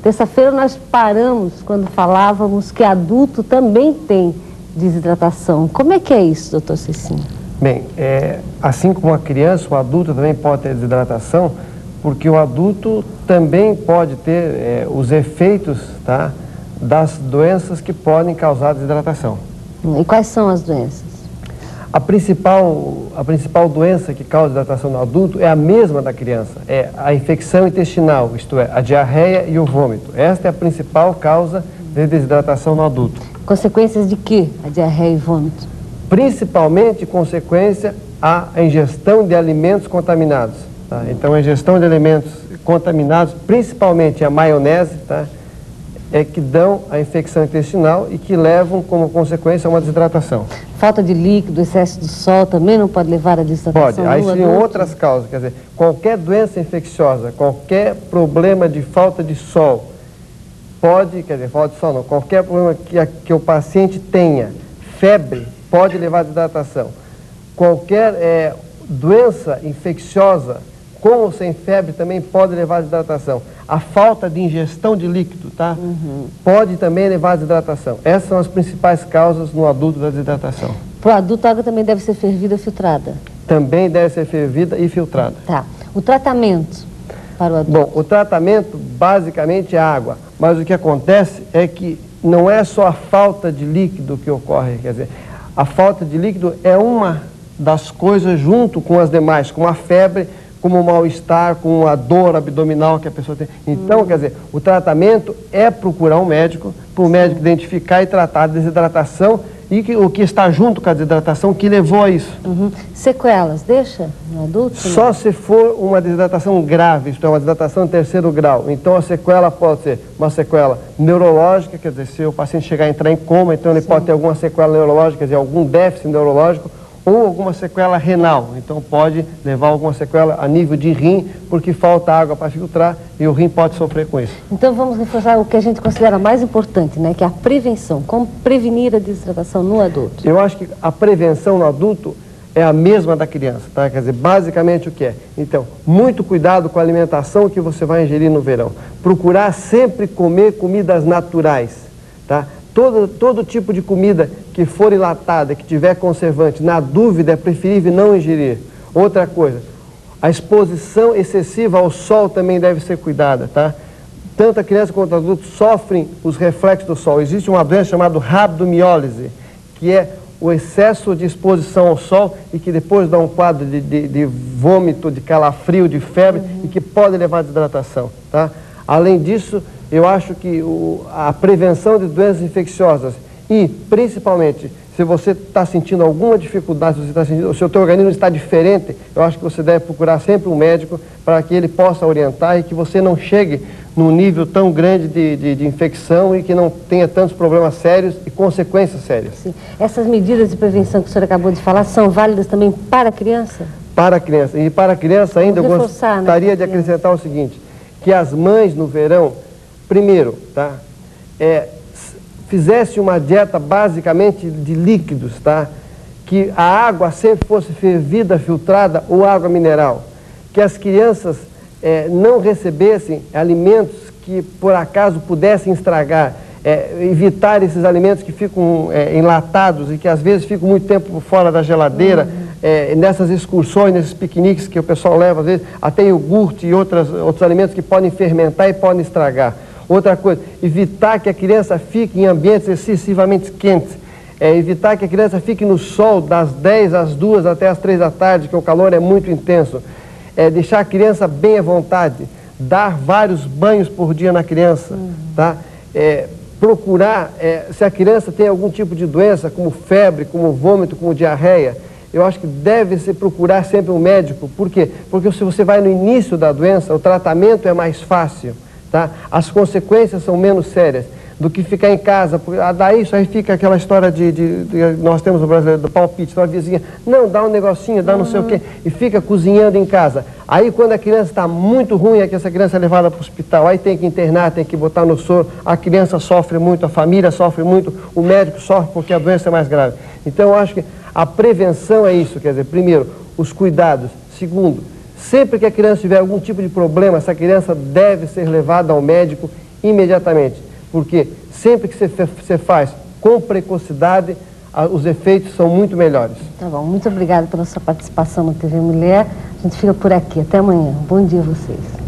Terça-feira nós paramos quando falávamos que adulto também tem desidratação. Como é que é isso, doutor Cicinho? Bem, assim como a criança, o adulto também pode ter desidratação, porque o adulto também pode ter os efeitos, tá, das doenças que podem causar desidratação. E quais são as doenças? A principal doença que causa desidratação no adulto é a mesma da criança, é a infecção intestinal, isto é, a diarreia e o vômito. Esta é a principal causa de desidratação no adulto. Consequências de quê? A diarreia e vômito? Principalmente consequência à ingestão de alimentos contaminados. Tá? Então, a ingestão de alimentos contaminados, principalmente a maionese, tá, é que dão a infecção intestinal e que levam como consequência a uma desidratação. Falta de líquido, excesso de sol também não pode levar a desidratação? Pode, aí tem outras causas, quer dizer, qualquer doença infecciosa, qualquer problema de falta de sol, pode, quer dizer, falta de sol não, qualquer problema que o paciente tenha, febre, pode levar a desidratação. Qualquer doença infecciosa, com ou sem febre, também pode levar a desidratação. A falta de ingestão de líquido, tá? Pode também levar a desidratação. Essas são as principais causas no adulto da desidratação. Para o adulto, a água também deve ser fervida ou filtrada? Também deve ser fervida e filtrada. Tá. O tratamento para o adulto? Bom, o tratamento basicamente é água, mas o que acontece é que não é só a falta de líquido que ocorre, quer dizer, a falta de líquido é uma das coisas junto com as demais, como a febre, como o mal-estar, com a dor abdominal que a pessoa tem. Então, quer dizer, o tratamento é procurar um médico, para o médico identificar e tratar a desidratação e o que está junto com a desidratação que levou a isso. Sequelas, deixa no adulto? Só se for uma desidratação grave, isto é, uma desidratação de 3º grau. Então, a sequela pode ser uma sequela neurológica, quer dizer, se o paciente chegar a entrar em coma, então ele pode ter alguma sequela neurológica, quer dizer, algum déficit neurológico, ou alguma sequela renal, então pode levar alguma sequela a nível de rim, porque falta água para filtrar e o rim pode sofrer com isso. Então vamos reforçar o que a gente considera mais importante, né, que é a prevenção. Como prevenir a desidratação no adulto? Eu acho que a prevenção no adulto é a mesma da criança, tá? Quer dizer, basicamente o que é? Então, muito cuidado com a alimentação que você vai ingerir no verão. Procurar sempre comer comidas naturais, tá? Todo tipo de comida que for enlatada, que tiver conservante, na dúvida é preferível não ingerir. Outra coisa, a exposição excessiva ao sol também deve ser cuidada, tá? Tanto a criança quanto o adulto sofrem os reflexos do sol. Existe uma doença chamada rabdomiólise, que é o excesso de exposição ao sol e que depois dá um quadro de vômito, de calafrio, de febre e que pode levar à desidratação, tá? Além disso, eu acho que a prevenção de doenças infecciosas e, principalmente, se você está sentindo alguma dificuldade, se o seu organismo está diferente, eu acho que você deve procurar sempre um médico para que ele possa orientar e que você não chegue num nível tão grande de infecção e que não tenha tantos problemas sérios e consequências sérias. Sim. Essas medidas de prevenção que o senhor acabou de falar são válidas também para a criança? Para a criança. E para a criança ainda eu gostaria de acrescentar o seguinte, que as mães no verão, primeiro, tá, fizesse uma dieta basicamente de líquidos, tá, que a água sempre fosse fervida, filtrada ou água mineral, que as crianças não recebessem alimentos que por acaso pudessem estragar, evitar esses alimentos que ficam enlatados e que às vezes ficam muito tempo fora da geladeira, nessas excursões, nesses piqueniques que o pessoal leva, às vezes, até iogurte e outros alimentos que podem fermentar e podem estragar. Outra coisa, evitar que a criança fique em ambientes excessivamente quentes, evitar que a criança fique no sol das 10 às 2 até às 3 da tarde, que o calor é muito intenso, deixar a criança bem à vontade, dar vários banhos por dia na criança, tá? Procurar, se a criança tem algum tipo de doença, como febre, como vômito, como diarreia, eu acho que deve-se procurar sempre um médico. Por quê? Porque se você vai no início da doença, o tratamento é mais fácil, tá? As consequências são menos sérias do que ficar em casa. Daí isso aí fica aquela história nós temos no brasileiro do palpite, a vizinha, não, dá um negocinho, dá não sei o quê, e fica cozinhando em casa. Aí quando a criança está muito ruim, é que essa criança é levada para o hospital, aí tem que internar, tem que botar no soro, a criança sofre muito, a família sofre muito, o médico sofre porque a doença é mais grave. Então eu acho que a prevenção é isso, quer dizer, primeiro, os cuidados. Segundo, sempre que a criança tiver algum tipo de problema, essa criança deve ser levada ao médico imediatamente, porque sempre que você faz com precocidade, os efeitos são muito melhores. Tá bom, muito obrigada pela sua participação no TV Mulher. A gente fica por aqui. Até amanhã. Bom dia a vocês.